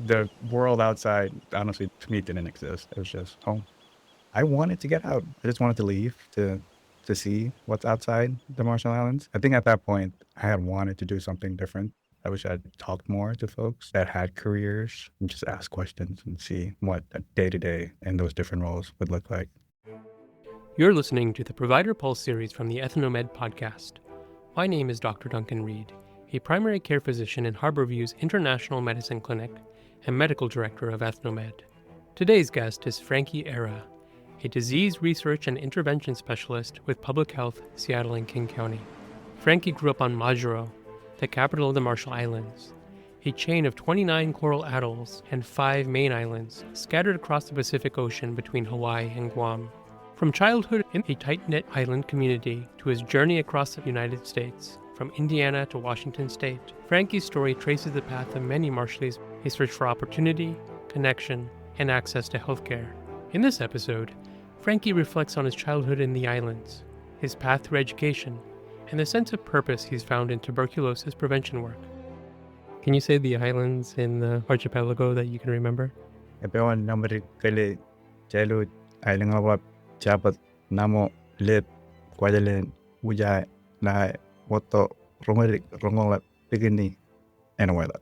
The world outside, honestly, to me, didn't exist. It was just home. I wanted to get out. I just wanted to leave to see what's outside the Marshall Islands. I think at that point, I had wanted to do something different. I wish I'd talked more to folks that had careers and just ask questions and see what a day-to-day in those different roles would look like. You're listening to the Provider Pulse series from the Ethnomed podcast. My name is Dr. Duncan Reed, a primary care physician in Harborview's International Medicine Clinic and medical director of Ethnomed. Today's guest is Franky Erra, a disease research and intervention specialist with Public Health, Seattle and King County. Franky grew up on Majuro, the capital of the Marshall Islands, a chain of 29 coral atolls and 5 main islands scattered across the Pacific Ocean between Hawaii and Guam. From childhood in a tight-knit island community to his journey across the United States, from Indiana to Washington State, Franky's story traces the path of many Marshallese, a search for opportunity, connection, and access to healthcare. In this episode, Franky reflects on his childhood in the islands, his path through education, and the sense of purpose he's found in tuberculosis prevention work. Can you say the islands in the archipelago that you can remember? Epewan namri kele chelu ailinga chapat namo lip kwadalen ujai na woto rongola bigini and awelak.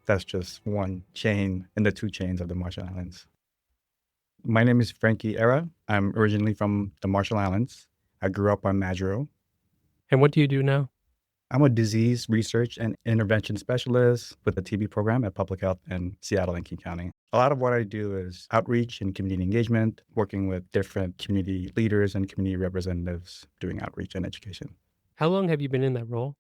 That's just one chain in the 2 chains of the Marshall Islands. My name is Franky Erra. I'm originally from the Marshall Islands. I grew up on Majuro. And what do you do now? I'm a disease research and intervention specialist with the TB program at Public Health in Seattle and King County. A lot of what I do is outreach and community engagement, working with different community leaders and community representatives doing outreach and education. How long have you been in that role?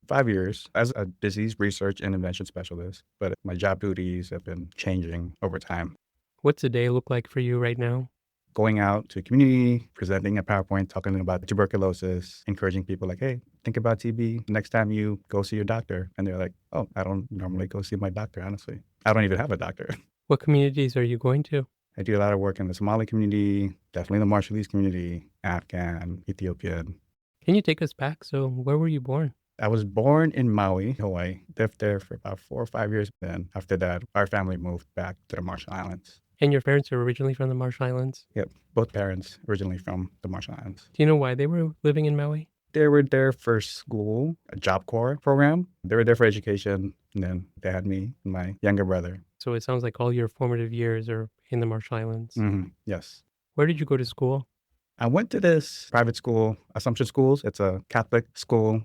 5 years as a disease research and intervention specialist, but my job duties have been changing over time. What's a day look like for you right now? Going out to community, presenting a PowerPoint, talking about tuberculosis, encouraging people like, hey, think about TB. Next time you go see your doctor. And they're like, oh, I don't normally go see my doctor, honestly. I don't even have a doctor. What communities are you going to? I do a lot of work in the Somali community, definitely the Marshallese community, Afghan, Ethiopian. Can you take us back? So where were you born? I was born in Maui, Hawaii. Lived there for about 4 or 5 years. Then after that, our family moved back to the Marshall Islands. And your parents are originally from the Marshall Islands? Yep, both parents originally from the Marshall Islands. Do you know why they were living in Maui? They were there for school, a Job Corps program. They were there for education, and then they had me and my younger brother. So it sounds like all your formative years are in the Marshall Islands. Mm-hmm. Yes. Where did you go to school? I went to this private school, Assumption Schools. It's a Catholic school.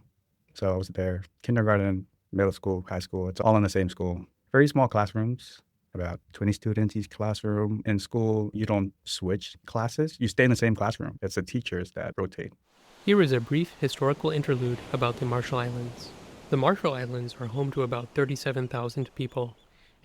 So I was there, kindergarten, middle school, high school. It's all in the same school. Very small classrooms. About 20 students each classroom. In school, you don't switch classes. You stay in the same classroom. It's the teachers that rotate. Here is a brief historical interlude about the Marshall Islands. The Marshall Islands are home to about 37,000 people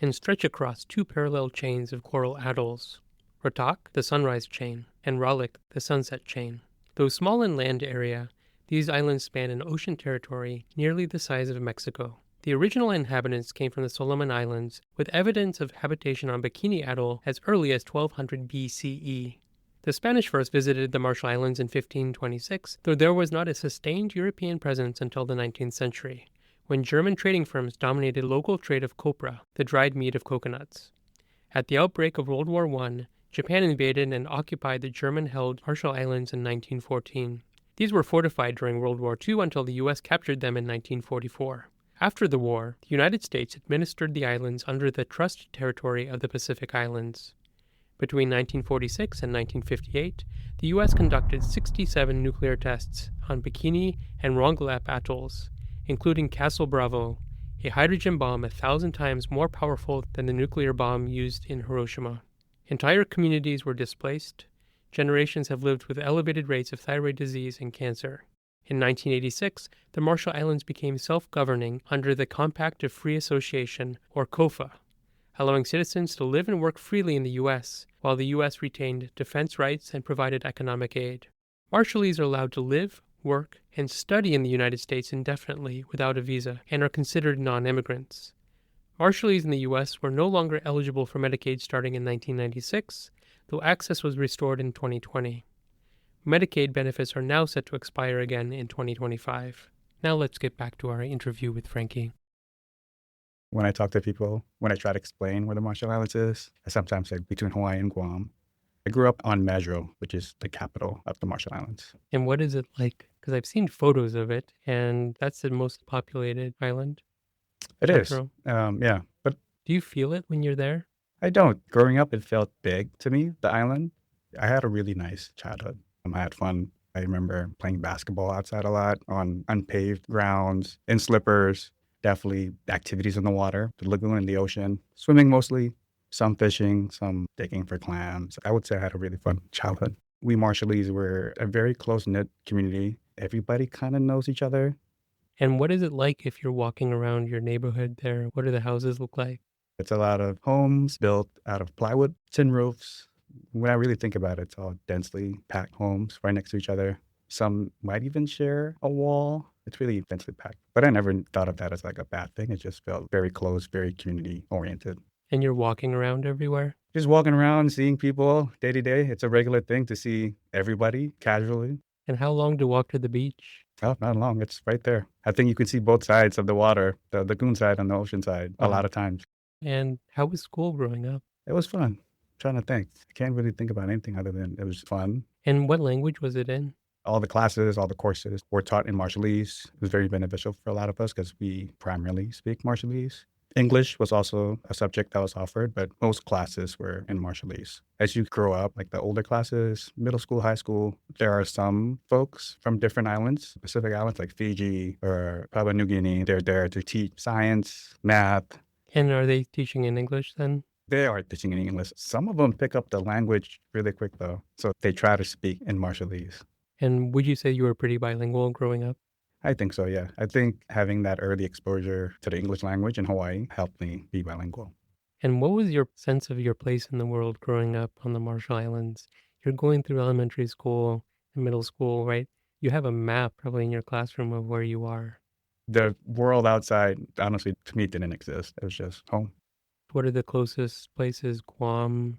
and stretch across 2 parallel chains of coral atolls, Rotok, the Sunrise Chain, and Ralik, the Sunset Chain. Though small in land area, these islands span an ocean territory nearly the size of Mexico. The original inhabitants came from the Solomon Islands, with evidence of habitation on Bikini Atoll as early as 1200 BCE. The Spanish first visited the Marshall Islands in 1526, though there was not a sustained European presence until the 19th century, when German trading firms dominated local trade of copra, the dried meat of coconuts. At the outbreak of World War I, Japan invaded and occupied the German-held Marshall Islands in 1914. These were fortified during World War II until the U.S. captured them in 1944. After the war, the United States administered the islands under the Trust Territory of the Pacific Islands. Between 1946 and 1958, the U.S. conducted 67 nuclear tests on Bikini and Rongelap atolls, including Castle Bravo, a hydrogen bomb 1,000 times more powerful than the nuclear bomb used in Hiroshima. Entire communities were displaced. Generations have lived with elevated rates of thyroid disease and cancer. In 1986, the Marshall Islands became self-governing under the Compact of Free Association, or COFA, allowing citizens to live and work freely in the U.S., while the U.S. retained defense rights and provided economic aid. Marshallese are allowed to live, work, and study in the United States indefinitely without a visa and are considered non-immigrants. Marshallese in the U.S. were no longer eligible for Medicaid starting in 1996, though access was restored in 2020. Medicaid benefits are now set to expire again in 2025. Now let's get back to our interview with Franky. When I talk to people, when I try to explain where the Marshall Islands is, I sometimes say between Hawaii and Guam. I grew up on Majuro, which is the capital of the Marshall Islands. And what is it like? Because I've seen photos of it, and that's the most populated island, It is, Majuro. yeah, but Do you feel it when you're there? I don't. Growing up, it felt big to me, the island. I had a really nice childhood. I had fun. I remember playing basketball outside a lot on unpaved grounds, in slippers, definitely activities in the water, the lagoon and the ocean, swimming mostly, some fishing, some digging for clams. I would say I had a really fun childhood. We Marshallese were a very close-knit community. Everybody kind of knows each other. And what is it like if you're walking around your neighborhood there? What do the houses look like? It's a lot of homes built out of plywood, tin roofs. When I really think about it, it's all densely packed homes right next to each other. Some might even share a wall. It's really densely packed. But I never thought of that as like a bad thing. It just felt very close, very community oriented. And you're walking around everywhere? Just walking around, seeing people day to day. It's a regular thing to see everybody casually. And how long to walk to the beach? Oh, not long. It's right there. I think you can see both sides of the water, the lagoon side and the ocean side, a lot of times. And how was school growing up? It was fun. Trying to think. I can't really think about anything other than it was fun. And what language was it in? All the classes, all the courses were taught in Marshallese. It was very beneficial for a lot of us because we primarily speak Marshallese. English was also a subject that was offered, but most classes were in Marshallese. As you grow up, like the older classes, middle school, high school, there are some folks from different islands, Pacific islands like Fiji or Papua New Guinea. They're there to teach science, math. And are they teaching in English then? They are teaching in English. Some of them pick up the language really quick, though. So they try to speak in Marshallese. And would you say you were pretty bilingual growing up? I think so, yeah. I think having that early exposure to the English language in Hawaii helped me be bilingual. And what was your sense of your place in the world growing up on the Marshall Islands? You're going through elementary school and middle school, right? You have a map probably in your classroom of where you are. The world outside, honestly, to me, didn't exist. It was just home. What are the closest places? Guam,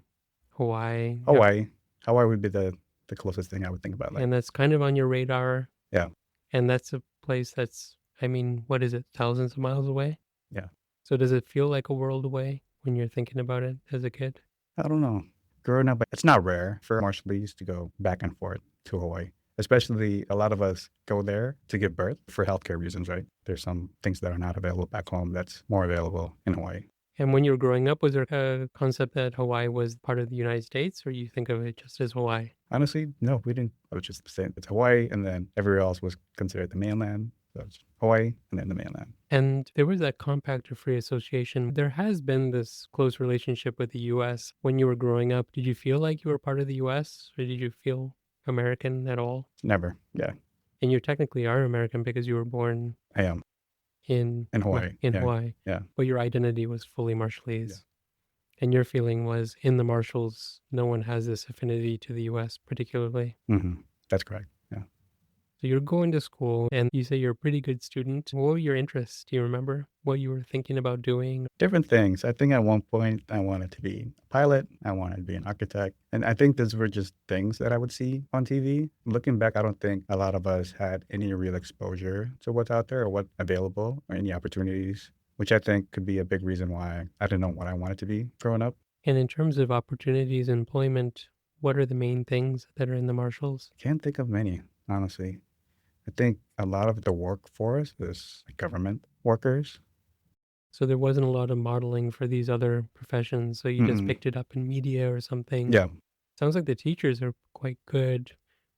Hawaii? Hawaii. Hawaii would be the closest thing I would think about. And that's kind of on your radar. Yeah. And that's a place that's, I mean, what is it, thousands of miles away? Yeah. So does it feel like a world away when you're thinking about it as a kid? I don't know. Growing up, it's not rare for Marshallese to go back and forth to Hawaii. Especially a lot of us go there to give birth for healthcare reasons, right? There's some things that are not available back home that's more available in Hawaii. And when you were growing up, was there a concept that Hawaii was part of the United States, or you think of it just as Hawaii? Honestly, no, we didn't. I was just saying it's Hawaii, and then everywhere else was considered the mainland. So it's Hawaii and then the mainland. And there was that Compact of Free Association. There has been this close relationship with the U.S. When you were growing up, did you feel like you were part of the U.S., or did you feel American at all? Never, yeah. And you technically are American because you were born I am. in Hawaii. Hawaii. Yeah. But your identity was fully Marshallese. And your feeling was in the Marshalls, no one has this affinity to the U.S. particularly. Mm-hmm. That's correct. Yeah. So you're going to school and you say you're a pretty good student. What were your interests? Do you remember what you were thinking about doing? Different things. I think at one point I wanted to be a pilot. I wanted to be an architect. And I think those were just things that I would see on TV. Looking back, I don't think a lot of us had any real exposure to what's out there or what's available or any opportunities, which I think could be a big reason why I didn't know what I wanted to be growing up. And in terms of opportunities, employment, what are the main things that are in the Marshalls? Can't think of many, honestly. I think a lot of the workforce is government workers. So there wasn't a lot of modeling for these other professions. So you just picked it up in media or something. Yeah. Sounds like the teachers are quite good,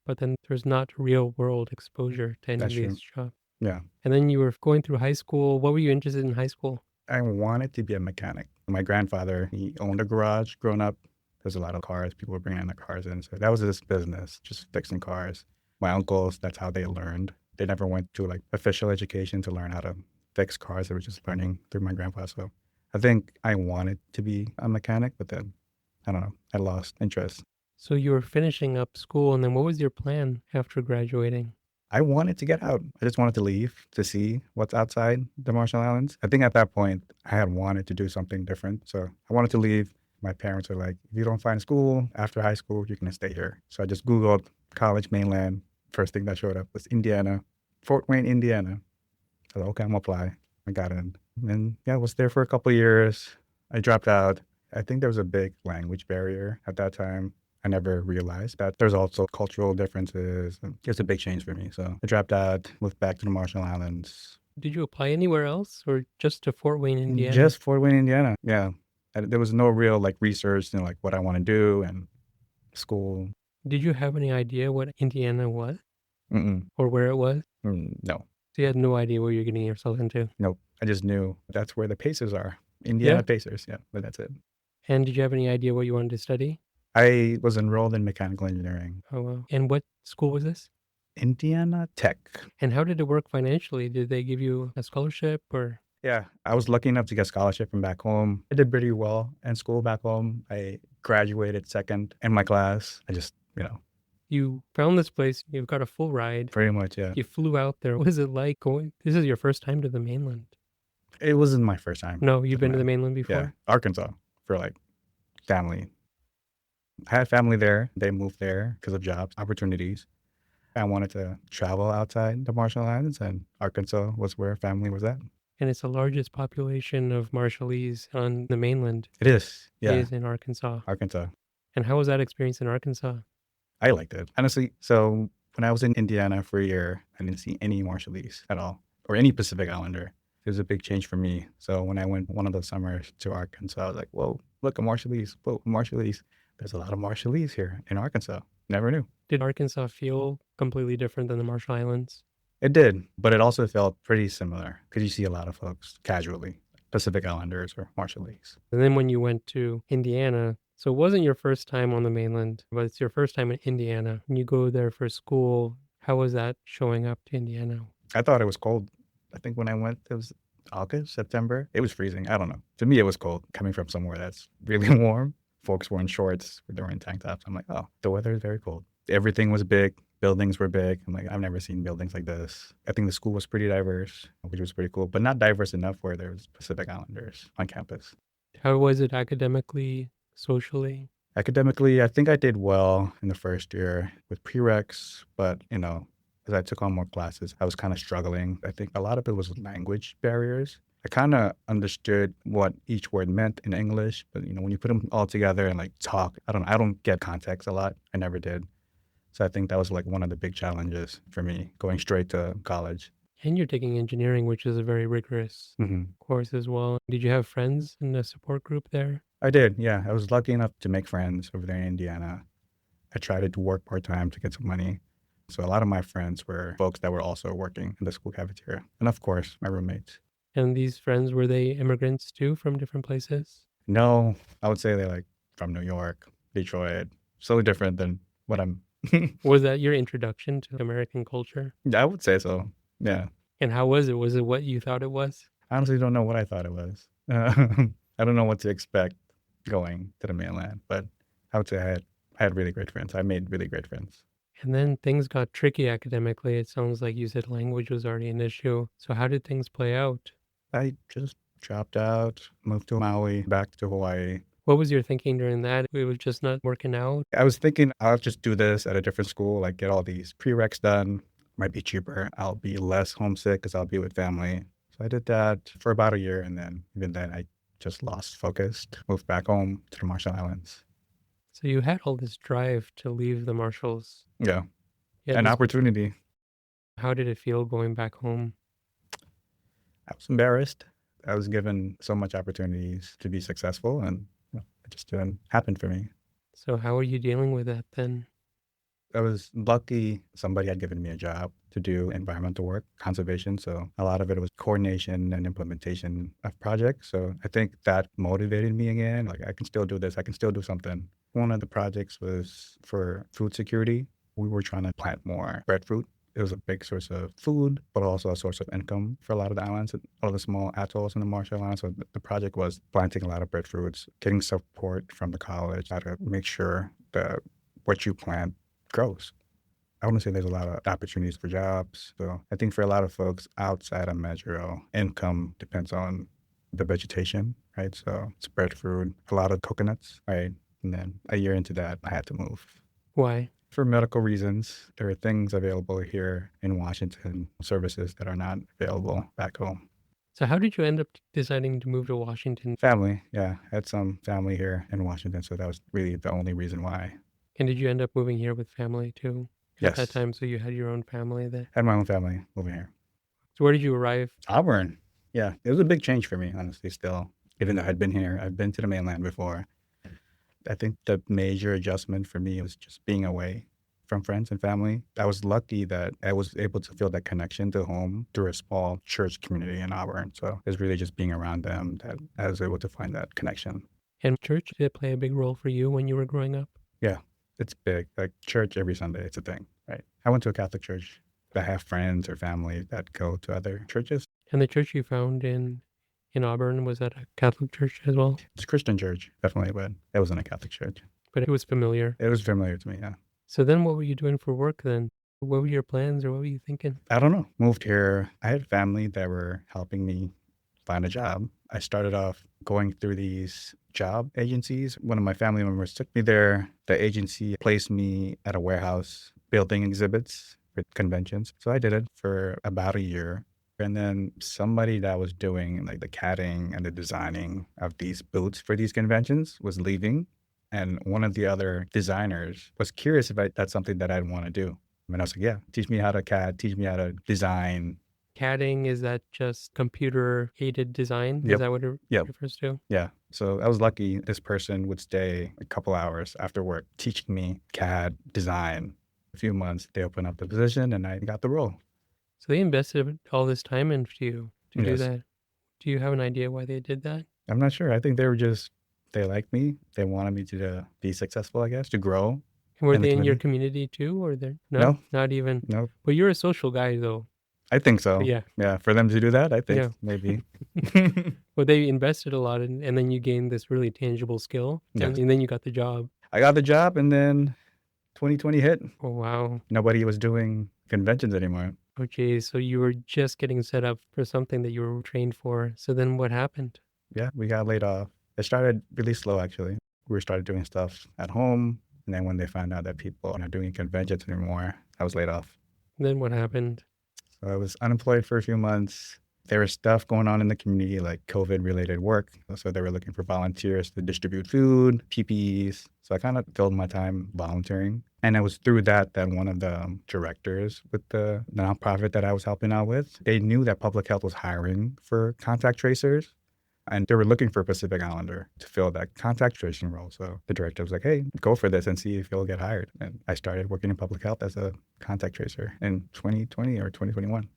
but then there's not real world exposure to any of these jobs. Yeah. And then you were going through high school. What were you interested in high school? I wanted to be a mechanic. My grandfather, he owned a garage growing up. There's a lot of cars. People were bringing their cars in. So that was his business, just fixing cars. My uncles, that's how they learned. They never went to like official education to learn how to fix cars. They were just learning through my grandpa. So I think I wanted to be a mechanic, but then, I don't know, I lost interest. So you were finishing up school, and then what was your plan after graduating? I wanted to get out. I just wanted to leave to see what's outside the Marshall Islands. I think at that point, I had wanted to do something different. So I wanted to leave. My parents were like, if you don't find school after high school, you're going to stay here. So I just Googled college mainland. First thing that showed up was Indiana, Fort Wayne, Indiana. I was like, okay, I'm going to apply. I got in. And yeah, I was there for a couple of years. I dropped out. I think there was a big language barrier at that time. I never realized that there's also cultural differences. And it's a big change for me. So I dropped out, moved back to the Marshall Islands. Did you apply anywhere else or just to Fort Wayne, Indiana? Just Fort Wayne, Indiana. Yeah. There was no real like research, like what I want to do and school. Did you have any idea what Indiana was Mm-mm. or where it was? No. So you had no idea what you're getting yourself into? Nope. I just knew that's where the Pacers are. Indiana Yeah. Pacers. Yeah, but that's it. And did you have any idea what you wanted to study? I was enrolled in mechanical engineering. Oh, wow. And what school was this? Indiana Tech. And how did it work financially? Did they give you a scholarship or? Yeah, I was lucky enough to get a scholarship from back home. I did pretty well in school back home. I graduated second in my class. I just, You found this place, you've got a full ride. pretty much, yeah. You flew out there. What is it like going? This is your first time to the mainland. It wasn't my first time. No, you've been to the mainland before? Yeah, Arkansas for like family. I had family there. They moved there because of jobs, opportunities. I wanted to travel outside the Marshall Islands, and Arkansas was where family was at. And it's the largest population of Marshallese on the mainland. It is, yeah, Is in Arkansas. Arkansas. And how was that experience in Arkansas? I liked it. Honestly, so when I was in Indiana for a year, I didn't see any Marshallese at all, or any Pacific Islander. It was a big change for me. So when I went one of the summers to Arkansas, I was like, whoa, look, a Marshallese. Whoa, Marshallese. There's a lot of Marshallese here in Arkansas. Never knew. Did Arkansas feel completely different than the Marshall Islands? It did, but it also felt pretty similar because you see a lot of folks casually, Pacific Islanders or Marshallese. And then when you went to Indiana, so it wasn't your first time on the mainland, but it's your first time in Indiana. When you go there for school, how was that showing up to Indiana? I thought it was cold. I think when I went, it was August, September. It was freezing. I don't know. To me, it was cold coming from somewhere that's really warm. Folks were in shorts, they were in tank tops. I'm like, oh, the weather is very cold. Everything was big. Buildings were big. I'm like, I've never seen buildings like this. I think the school was pretty diverse, which was pretty cool, but not diverse enough where there was Pacific Islanders on campus. How was it academically, socially? Academically, I think I did well in the first year with prereqs, but, as I took on more classes, I was kind of struggling. I think a lot of it was language barriers. I kind of understood what each word meant in English, but, when you put them all together and like talk, I don't get context a lot. I never did. So I think that was like one of the big challenges for me going straight to college. And you're taking engineering, which is a very rigorous course as well. Did you have friends in the support group there? I did, yeah. I was lucky enough to make friends over there in Indiana. I tried to work part-time to get some money. So a lot of my friends were folks that were also working in the school cafeteria. And of course, my roommates. And these friends, were they immigrants too from different places? No, I would say they're like from New York, Detroit. So different than what I'm. Was that your introduction to American culture? I would say so, yeah. And how was it? Was it what you thought it was? I honestly don't know what I thought it was. I don't know what to expect going to the mainland, but I would say I had really great friends. I made really great friends. And then things got tricky academically. It sounds like you said language was already an issue. So how did things play out? I just dropped out, moved to Maui, back to Hawaii. What was your thinking during that? It was just not working out? I was thinking I'll just do this at a different school, like get all these prereqs done. Might be cheaper. I'll be less homesick because I'll be with family. So I did that for about a year. And then even then I just lost focus, moved back home to the Marshall Islands. So you had all this drive to leave the Marshalls. Yeah. An opportunity. How did it feel going back home? I was embarrassed. I was given so much opportunities to be successful, and it just didn't happen for me. So how are you dealing with that then? I was lucky somebody had given me a job to do environmental work, conservation. So a lot of it was coordination and implementation of projects. So I think that motivated me again. Like, I can still do this. I can still do something. One of the projects was for food security. We were trying to plant more breadfruit. It was a big source of food, but also a source of income for a lot of the islands, all of the small atolls in the Marshall Islands. So the project was planting a lot of breadfruits, getting support from the college, how to make sure that what you plant grows. I want to say there's a lot of opportunities for jobs. So I think for a lot of folks outside of Majuro, income depends on the vegetation, right? So it's breadfruit, a lot of coconuts, right? And then a year into that, I had to move. Why? For medical reasons. There are things available here in Washington, services that are not available back home. So how did you end up deciding to move to Washington? Family, yeah. I had some family here in Washington, so that was really the only reason why. And did you end up moving here with family too at that Yes, time? So you had your own family there. I had my own family over here. So where did you arrive? Auburn, yeah. It was a big change for me, honestly, still. Even though I'd been here, I've been to the mainland before. I think the major adjustment for me was just being away from friends and family. I was lucky that I was able to feel that connection to home through a small church community in Auburn. So it was really just being around them that I was able to find that connection. And church, did it play a big role for you when you were growing up? Yeah, it's big. Like church every Sunday, it's a thing, right? I went to a Catholic church. I have friends or family that go to other churches. And the church you found in Auburn, was that a Catholic church as well? It's a Christian church, definitely, but it wasn't a Catholic church. But it was familiar. It was familiar to me, yeah. So then what were you doing for work then? What were your plans or what were you thinking? I don't know. Moved here. I had family that were helping me find a job. I started off going through these job agencies. One of my family members took me there. The agency placed me at a warehouse building exhibits for conventions. So I did it for about a year. And then somebody that was doing like the CADing and the designing of these booths for these conventions was leaving. And one of the other designers was curious if that's something that I'd want to do. And I was like, yeah, teach me how to CAD, teach me how to design. CADing, is that just computer aided design? Is Yep. that what it Yep. refers to? Yeah. So I was lucky this person would stay a couple hours after work teaching me CAD design. A few months, they opened up the position and I got the role. So they invested all this time into you to do Yes. that. Do you have an idea why they did that? I'm not sure. I think they liked me. They wanted me to be successful, I guess, to grow. And were In the they in your community? community too, or they're No. not even? No, But you're a social guy though. I think so. Yeah. Yeah. For them to do that, I think Yeah. maybe. Well, they invested a lot and then you gained this really tangible skill Yes. and then you got the job. I got the job and then 2020 hit. Oh, wow. Nobody was doing conventions anymore. Oh, geez. So you were just getting set up for something that you were trained for. So then what happened? Yeah, we got laid off. It started really slow, actually. We started doing stuff at home. And then when they found out that people are not doing conventions anymore, I was laid off. Then what happened? So I was unemployed for a few months. There was stuff going on in the community, like COVID-related work. So they were looking for volunteers to distribute food, PPEs. So I kind of filled my time volunteering. And it was through that one of the directors with the nonprofit that I was helping out with, they knew that public health was hiring for contact tracers. And they were looking for a Pacific Islander to fill that contact tracing role. So the director was like, hey, go for this and see if you'll get hired. And I started working in public health as a contact tracer in 2020 or 2021.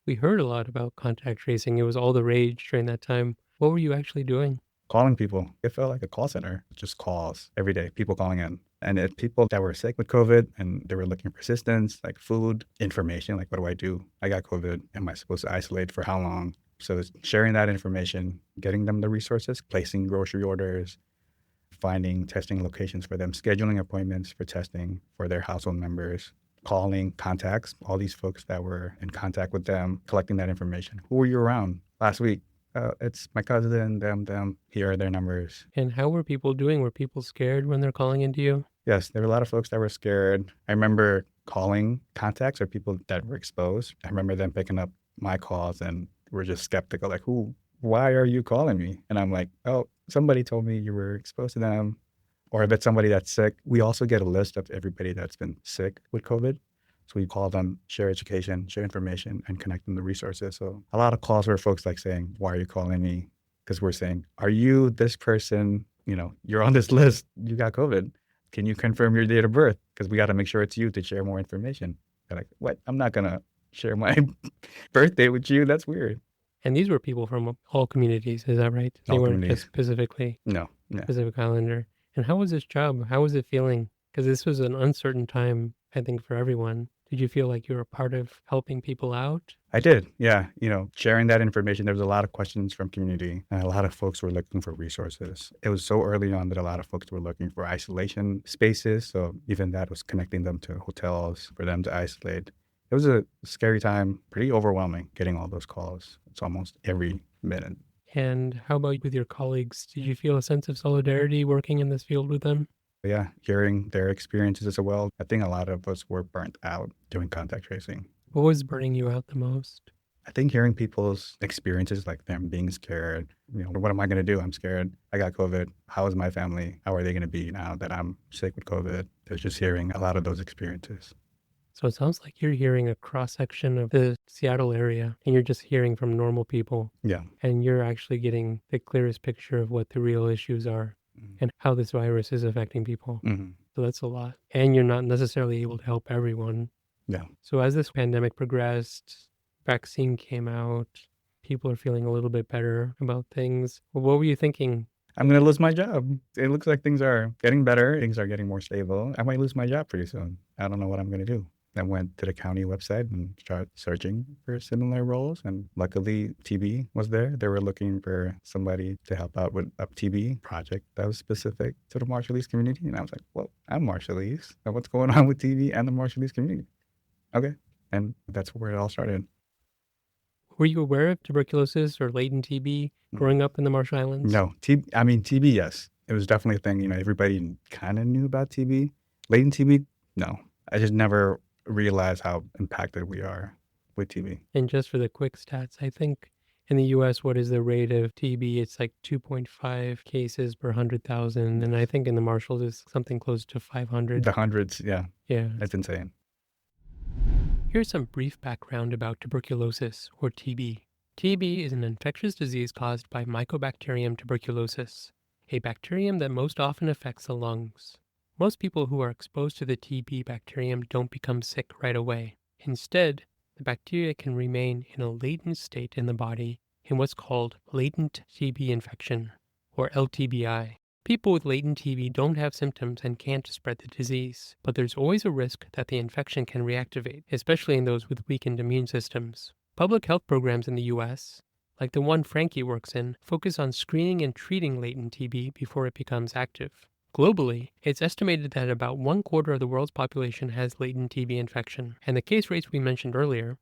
We heard a lot about contact tracing. It was all the rage during that time. What were you actually doing? Calling people. It felt like a call center, just calls every day, people calling in. And it's people that were sick with COVID and they were looking for assistance, like food, information, like what do I do? I got COVID. Am I supposed to isolate for how long? So it's sharing that information, getting them the resources, placing grocery orders, finding testing locations for them, scheduling appointments for testing for their household members, calling contacts, all these folks that were in contact with them, collecting that information. Who were you around last week? It's my cousin, them. Here are their numbers. And how were people doing? Were people scared when they're calling into you? Yes, there were a lot of folks that were scared. I remember calling contacts or people that were exposed. I remember them picking up my calls and were just skeptical, like, why are you calling me? And I'm like, oh, somebody told me you were exposed to them. Or if it's somebody that's sick, we also get a list of everybody that's been sick with COVID. So we call them, share education, share information, and connect them to resources. So a lot of calls were folks like saying, why are you calling me? Because we're saying, are you this person? You know, you're on this list, you got COVID. Can you confirm your date of birth? Because we got to make sure it's you to share more information. They're like, what? I'm not going to share my birthday with you. That's weird. And these were people from all communities, is that right? They All weren't communities. just specifically No. Pacific Islander. And how was this job? How was it feeling? Because this was an uncertain time, I think, for everyone. Did you feel like you were a part of helping people out? I did. Yeah. Sharing that information, there was a lot of questions from community and a lot of folks were looking for resources. It was so early on that a lot of folks were looking for isolation spaces. So even that was connecting them to hotels for them to isolate. It was a scary time, pretty overwhelming getting all those calls. It's almost every minute. And how about with your colleagues? Did you feel a sense of solidarity working in this field with them? Yeah, hearing their experiences as well. I think a lot of us were burnt out doing contact tracing. What was burning you out the most? I think hearing people's experiences, like them being scared, what am I going to do? I'm scared. I got COVID. How is my family? How are they going to be now that I'm sick with COVID? There's just hearing a lot of those experiences. So it sounds like you're hearing a cross-section of the Seattle area, and you're just hearing from normal people. Yeah. And you're actually getting the clearest picture of what the real issues are and how this virus is affecting people. Mm-hmm. So that's a lot. And you're not necessarily able to help everyone. Yeah. So as this pandemic progressed, vaccine came out, people are feeling a little bit better about things. Well, what were you thinking? I'm going to lose my job. It looks like things are getting better. Things are getting more stable. I might lose my job pretty soon. I don't know what I'm going to do. I went to the county website and started searching for similar roles. And luckily, TB was there. They were looking for somebody to help out with a TB project that was specific to the Marshallese community. And I was like, well, I'm Marshallese. So what's going on with TB and the Marshallese community? Okay. And that's where it all started. Were you aware of tuberculosis or latent TB growing up in the Marshall Islands? No. TB, yes. It was definitely a thing. Everybody kind of knew about TB. Latent TB, no. I just never realized how impacted we are with TB. And just for the quick stats, I think in the U.S., what is the rate of TB? It's like 2.5 cases per 100,000. And I think in the Marshalls, it's something close to 500. The hundreds, yeah. Yeah. That's insane. Here's some brief background about tuberculosis, or TB. TB is an infectious disease caused by Mycobacterium tuberculosis, a bacterium that most often affects the lungs. Most people who are exposed to the TB bacterium don't become sick right away. Instead, the bacteria can remain in a latent state in the body in what's called latent TB infection, or LTBI. People with latent TB don't have symptoms and can't spread the disease, but there's always a risk that the infection can reactivate, especially in those with weakened immune systems. Public health programs in the U.S., like the one Franky works in, focus on screening and treating latent TB before it becomes active. Globally, it's estimated that about 1/4 of the world's population has latent TB infection, and the case rates we mentioned earlier,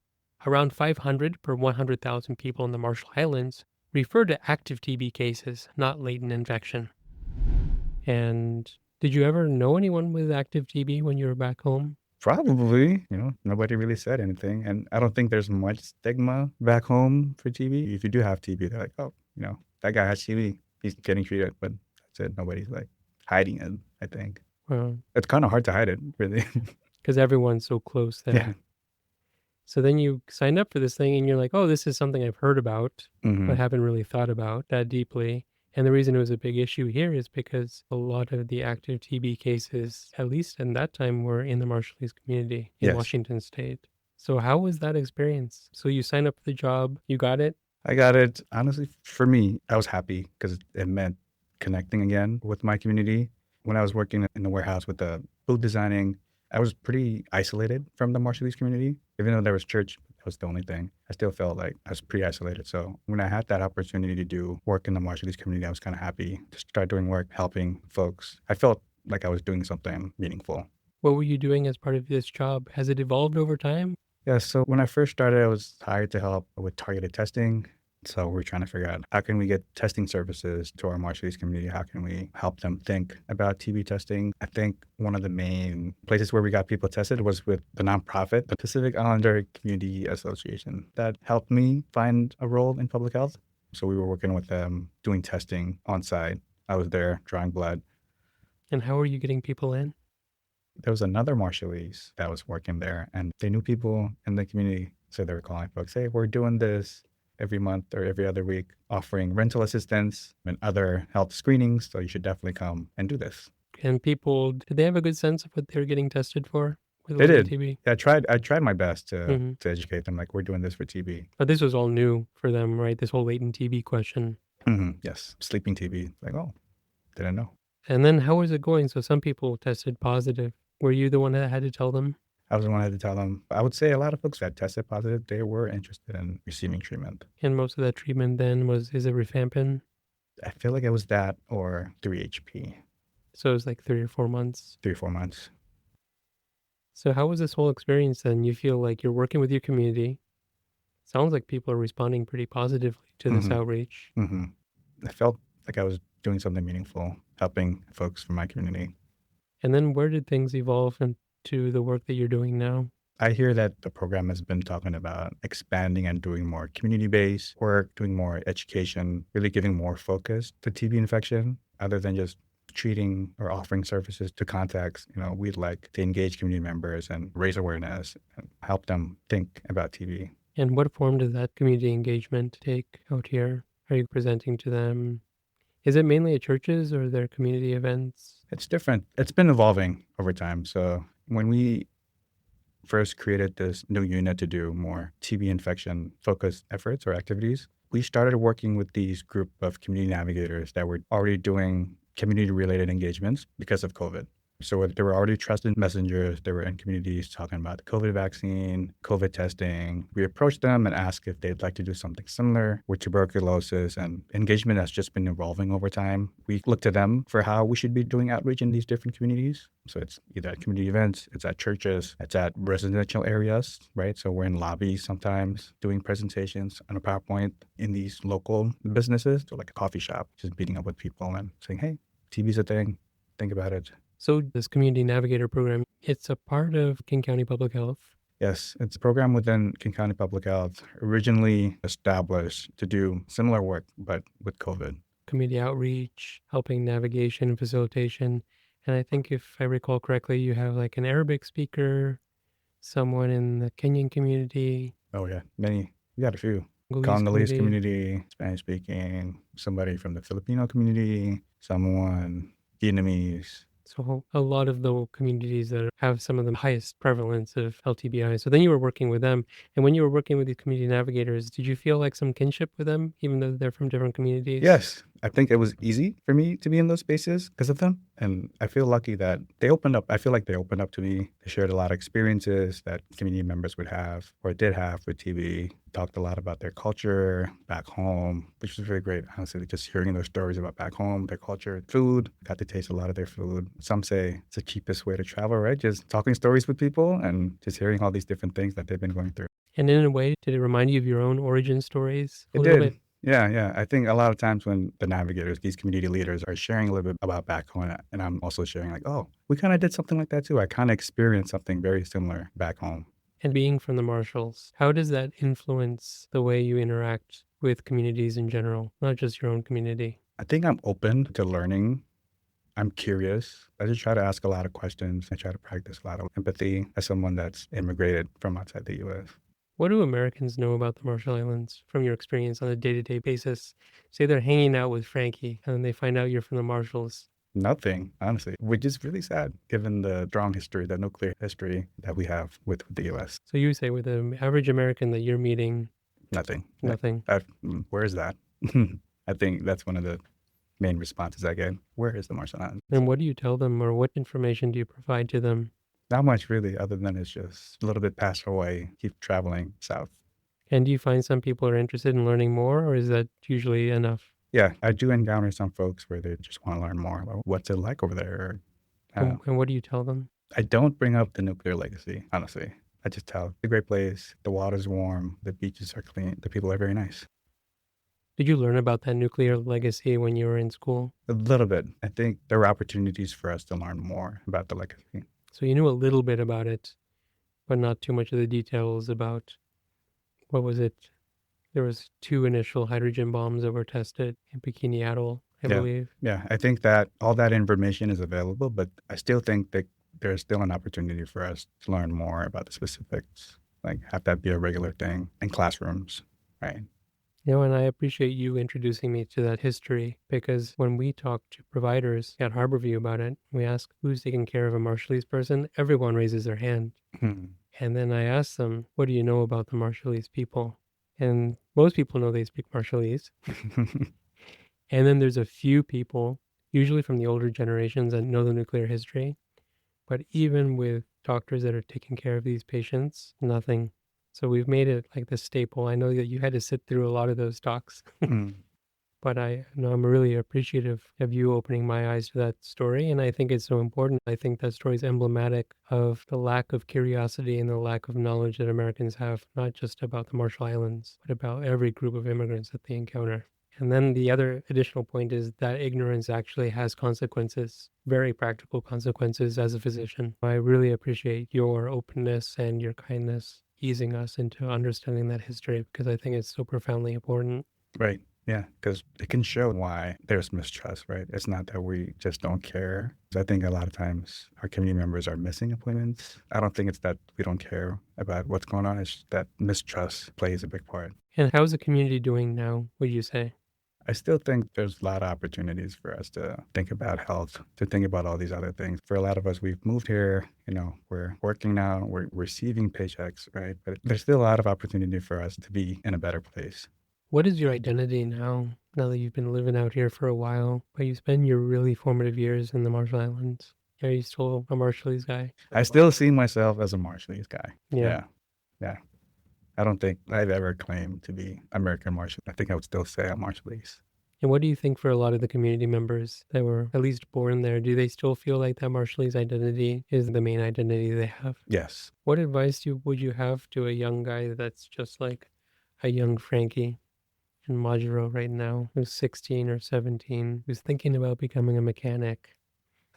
around 500 per 100,000 people in the Marshall Islands, refer to active TB cases, not latent infection. And did you ever know anyone with active TB when you were back home? Probably, nobody really said anything. And I don't think there's much stigma back home for TB. If you do have TB, they're like, oh, that guy has TB. He's getting treated. But that's it. Nobody's like hiding it, I think. Well, it's kind of hard to hide it, really. Because everyone's so close there. Yeah. So then you signed up for this thing and you're like, oh, this is something I've heard about, Mhm. but haven't really thought about that deeply. And the reason it was a big issue here is because a lot of the active TB cases, at least in that time, were in the Marshallese community in Yes. Washington State. So how was that experience? So you signed up for the job, you got it? I got it. Honestly, for me, I was happy because it meant connecting again with my community. When I was working in the warehouse with the food designing, I was pretty isolated from the Marshallese community. Even though there was church, that was the only thing. I still felt like I was pretty isolated. So when I had that opportunity to do work in the Marshallese community, I was kind of happy to start doing work, helping folks. I felt like I was doing something meaningful. What were you doing as part of this job? Has it evolved over time? Yeah, so when I first started, I was hired to help with targeted testing. So we're trying to figure out how can we get testing services to our Marshallese community? How can we help them think about TB testing? I think one of the main places where we got people tested was with the nonprofit, the Pacific Islander Community Association. That helped me find a role in public health. So we were working with them, doing testing on site. I was there drawing blood. And how are you getting people in? There was another Marshallese that was working there, and they knew people in the community. So they were calling folks, hey, we're doing this every month or every other week, offering rental assistance and other health screenings. So you should definitely come and do this. And people, did they have a good sense of what they were getting tested for? With They did. TB? I tried my best to Mhm. educate them, like, we're doing this for TB. But this was all new for them, right? This whole latent TB question. Yes. Sleeping TB. Like, oh, didn't know. And then how was it going? So some people tested positive. Were you the one that had to tell them? I was the one who had to tell them. I would say a lot of folks that tested positive, they were interested in receiving treatment. And most of that treatment then is it rifampin? I feel like it was that or 3-HP. So it was like 3 or 4 months. 3 or 4 months. So how was this whole experience then? You feel like you're working with your community. Sounds like people are responding pretty positively to this outreach. I felt like I was doing something meaningful, helping folks from my community. And then where did things evolve into the work that you're doing now? I hear that the program has been talking about expanding and doing more community-based work, doing more education, really giving more focus to TB infection other than just treating or offering services to contacts. We'd like to engage community members and raise awareness and help them think about TB. And what form does that community engagement take out here? Are you presenting to them? Is it mainly at churches or their community events? It's different. It's been evolving over time. So when we first created this new unit to do more TB infection focused efforts or activities, we started working with these group of community navigators that were already doing community related engagements because of COVID. So they were already trusted messengers. They were in communities talking about the COVID vaccine, COVID testing. We approached them and asked if they'd like to do something similar with tuberculosis, and engagement has just been evolving over time. We look to them for how we should be doing outreach in these different communities. So it's either at community events, it's at churches, it's at residential areas, right? So we're in lobbies sometimes doing presentations on a PowerPoint in these local businesses, so like a coffee shop, just meeting up with people and saying, hey, TB's a thing, think about it. So this community navigator program, it's a part of King County Public Health. Yes, it's a program within King County Public Health, originally established to do similar work, but with COVID. Community outreach, helping navigation and facilitation. And I think if I recall correctly, you have like an Arabic speaker, someone in the Kenyan community. Oh yeah, many. We got a few. Congolese community, Spanish speaking, somebody from the Filipino community, someone Vietnamese. So a lot of the communities that have some of the highest prevalence of LTBI. So then you were working with them. And when you were working with these community navigators, did you feel like some kinship with them, even though they're from different communities? Yes. I think it was easy for me to be in those spaces because of them. And I feel lucky that they opened up. I feel like they opened up to me. They shared a lot of experiences that community members would have or did have with TB. Talked a lot about their culture back home, which was really great. Honestly, just hearing those stories about back home, their culture, food, got to taste a lot of their food. Some say it's the cheapest way to travel, right? Just talking stories with people and just hearing all these different things that they've been going through. And in a way, did it remind you of your own origin stories? It did. Yeah. I think a lot of times when the navigators, these community leaders are sharing a little bit about back home, and I'm also sharing like, oh, we kind of did something like that too. I kind of experienced something very similar back home. And being from the Marshalls, how does that influence the way you interact with communities in general, not just your own community? I think I'm open to learning. I'm curious. I just try to ask a lot of questions. I try to practice a lot of empathy as someone that's immigrated from outside the U.S. What do Americans know about the Marshall Islands from your experience on a day-to-day basis? Say they're hanging out with Franky and then they find out you're from the Marshalls. Nothing, honestly, which is really sad given the strong history, the nuclear history that we have with the U.S. So you say with the average American that you're meeting? Nothing. Where is that? I think that's one of the main responses I get. Where is the Marshall Islands? And what do you tell them, or what information do you provide to them? Not much really, other than it's just a little bit past Hawaii, keep traveling south. And do you find some people are interested in learning more, or is that usually enough? Yeah, I do encounter some folks where they just want to learn more about what's it like over there. And what do you tell them? I don't bring up the nuclear legacy, honestly. I just tell it's a great place, the water's warm, the beaches are clean, the people are very nice. Did you learn about that nuclear legacy when you were in school? A little bit. I think there were opportunities for us to learn more about the legacy. So you knew a little bit about it, but not too much of the details about, what was it? There was 2 initial hydrogen bombs that were tested in Bikini Atoll, I believe. Yeah, I think that all that information is available, but I still think that there's still an opportunity for us to learn more about the specifics, like have that be a regular thing in classrooms, right? And I appreciate you introducing me to that history, because when we talk to providers at Harborview about it, we ask who's taking care of a Marshallese person, everyone raises their hand. And then I ask them, what do you know about the Marshallese people? And most people know they speak Marshallese. And then there's a few people, usually from the older generations, that know the nuclear history. But even with doctors that are taking care of these patients, nothing. So we've made it like the staple. I know that you had to sit through a lot of those talks. But I'm really appreciative of you opening my eyes to that story. And I think it's so important. I think that story is emblematic of the lack of curiosity and the lack of knowledge that Americans have, not just about the Marshall Islands, but about every group of immigrants that they encounter. And then the other additional point is that ignorance actually has consequences, very practical consequences as a physician. I really appreciate your openness and your kindness easing us into understanding that history because I think it's so profoundly important. Right. Yeah, because it can show why there's mistrust, right? It's not that we just don't care. I think a lot of times our community members are missing appointments. I don't think it's that we don't care about what's going on. It's that mistrust plays a big part. And how's the community doing now, would you say? I still think there's a lot of opportunities for us to think about health, to think about all these other things. For a lot of us, we've moved here, we're working now, we're receiving paychecks, right? But there's still a lot of opportunity for us to be in a better place. What is your identity now that you've been living out here for a while, but you spend your really formative years in the Marshall Islands? Are you still a Marshallese guy? I still see myself as a Marshallese guy. Yeah. Yeah. I don't think I've ever claimed to be American Marshall. I think I would still say I'm Marshallese. And what do you think for a lot of the community members that were at least born there? Do they still feel like that Marshallese identity is the main identity they have? Yes. What advice would you have to a young guy that's just like a young Franky in Majuro right now, who's 16 or 17, who's thinking about becoming a mechanic?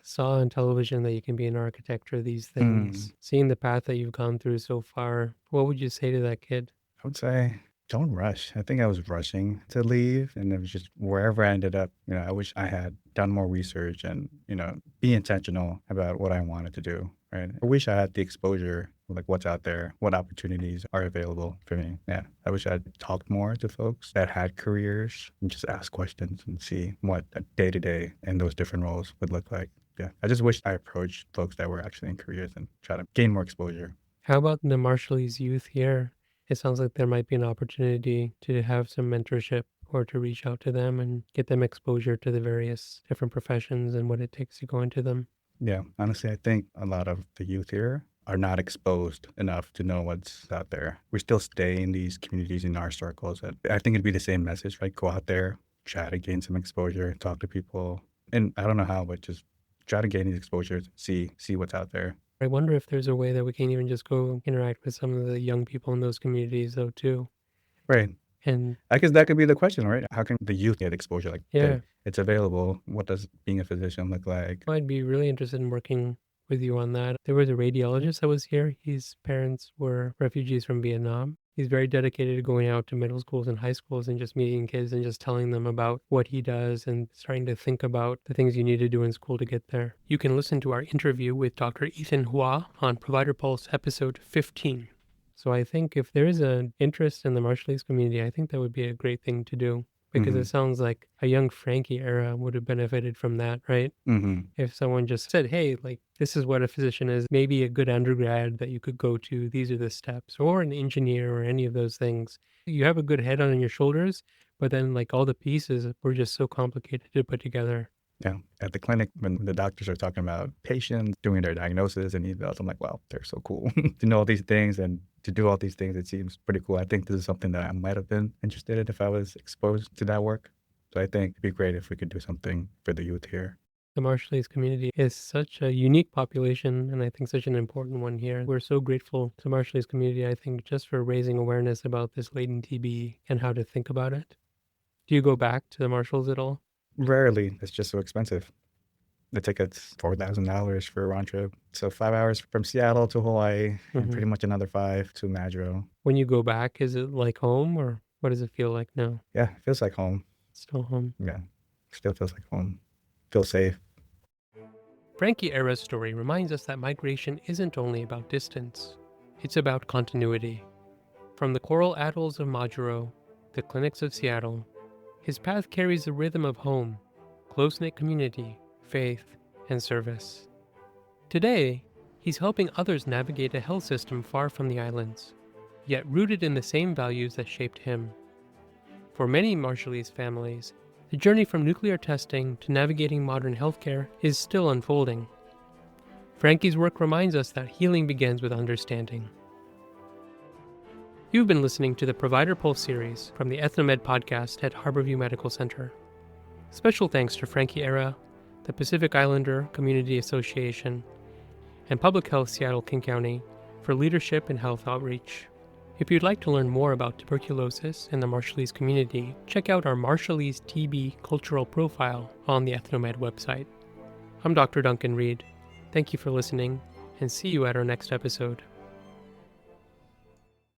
Saw on television that you can be an architect or these things. Seeing the path that you've gone through so far, what would you say to that kid? I would say don't rush. I think I was rushing to leave, and it was just wherever I ended up, I wish I had done more research and, be intentional about what I wanted to do, right? I wish I had the exposure, like what's out there, what opportunities are available for me. Yeah, I wish I'd talked more to folks that had careers and just ask questions and see what a day-to-day in those different roles would look like. Yeah, I just wish I approached folks that were actually in careers and try to gain more exposure. How about the Marshallese youth here? It sounds like there might be an opportunity to have some mentorship or to reach out to them and get them exposure to the various different professions and what it takes to go into them. Yeah, honestly, I think a lot of the youth here are not exposed enough to know what's out there. We still stay in these communities in our circles. I think it'd be the same message, right? Go out there, try to gain some exposure, talk to people. And I don't know how, but just try to gain these exposures, see what's out there. I wonder if there's a way that we can even just go interact with some of the young people in those communities, though, too. Right. And I guess that could be the question, right? How can the youth get exposure? Like, yeah, hey, it's available. What does being a physician look like? I'd be really interested in working with you on that. There was a radiologist that was here. His parents were refugees from Vietnam. He's very dedicated to going out to middle schools and high schools and just meeting kids and just telling them about what he does and starting to think about the things you need to do in school to get there. You can listen to our interview with Dr. Ethan Hua on Provider Pulse episode 15. So I think if there is an interest in the Marshallese community, I think that would be a great thing to do. Because it sounds like a young Franky Erra would have benefited from that, right? If someone just said, hey, like, this is what a physician is, maybe a good undergrad that you could go to, these are the steps, or an engineer or any of those things. You have a good head on your shoulders, but then like all the pieces were just so complicated to put together. Yeah. At the clinic, when the doctors are talking about patients doing their diagnosis and evals, I'm like, wow, they're so cool to know all these things and to do all these things. It seems pretty cool. I think this is something that I might have been interested in if I was exposed to that work. So I think it'd be great if we could do something for the youth here. The Marshallese community is such a unique population, and I think such an important one here. We're so grateful to the Marshallese community, I think, just for raising awareness about this latent TB and how to think about it. Do you go back to the Marshalls at all? Rarely. It's just so expensive. The ticket's $4,000 for a round trip. So 5 hours from Seattle to Hawaii and pretty much another 5 to Majuro. When you go back, is it like home or what does it feel like now? Yeah, it feels like home. Still home. Yeah, still feels like home. Feel safe. Franky Erra's story reminds us that migration isn't only about distance. It's about continuity. From the coral atolls of Majuro, the clinics of Seattle, his path carries the rhythm of home, close-knit community, faith, and service. Today, he's helping others navigate a health system far from the islands, yet rooted in the same values that shaped him. For many Marshallese families, the journey from nuclear testing to navigating modern healthcare is still unfolding. Franky's work reminds us that healing begins with understanding. You've been listening to the Provider Pulse series from the Ethnomed podcast at Harborview Medical Center. Special thanks to Franky Erra, the Pacific Islander Community Association, and Public Health Seattle-King County for leadership in health outreach. If you'd like to learn more about tuberculosis in the Marshallese community, check out our Marshallese TB cultural profile on the Ethnomed website. I'm Dr. Duncan Reed. Thank you for listening, and see you at our next episode.